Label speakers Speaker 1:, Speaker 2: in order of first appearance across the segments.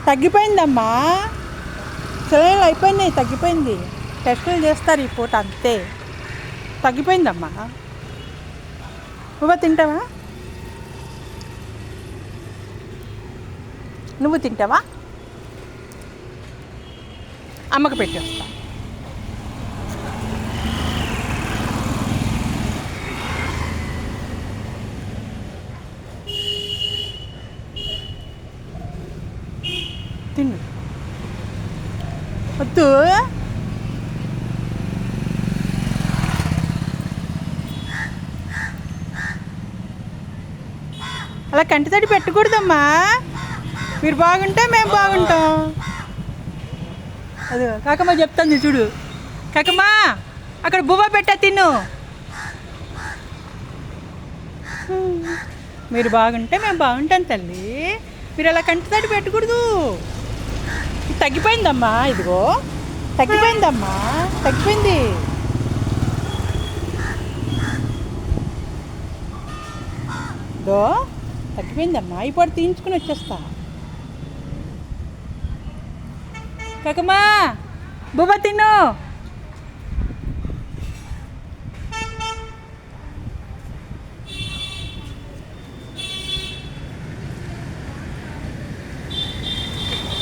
Speaker 1: తగ్గిపోయిందమ్మా, సెలవులు అయిపోయినాయి, తగ్గిపోయింది. టెస్టులు చేస్తారు ఈ పూట అంతే. తగ్గిపోయిందమ్మా. నువ్వు తింటావా? నువ్వు తింటావా? అమ్మకు పెట్టేస్తా. తిను. వద్దు. అలా కంటితడి పెట్టకూడదమ్మా. మీరు బాగుంటే మేము బాగుంటాం. అదే కాకమ్మ చెప్తాంది చూడు. కాకమ్మ అక్కడ బువ్వ పెట్టా, తిను. మీరు బాగుంటే మేము బాగుంటాం తల్లి. మీరు అలా కంటితడి పెట్టకూడదు. తగ్గిపోయిందమ్మా, ఇదిగో తగ్గిపోయిందమ్మా, తగ్గిపోయింది. ఇదో తగ్గిపోయిందమ్మా. ఇప్పుడు తీయించుకుని వచ్చేస్తా. కాకమ్మా బువ్వ తిను.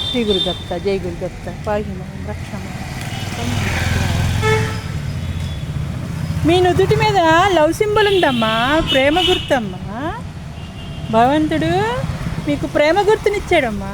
Speaker 1: శ్రీ గురుదత్త, జై గురుదత్త, పాహిమాం రక్షమాం. మీ నుదుటి మీద లవ్ సింబల్ ఉందమ్మా, ప్రేమ గుర్తమ్మా. భగవంతుడు మీకు ప్రేమ గుర్తునిచ్చాడమ్మా.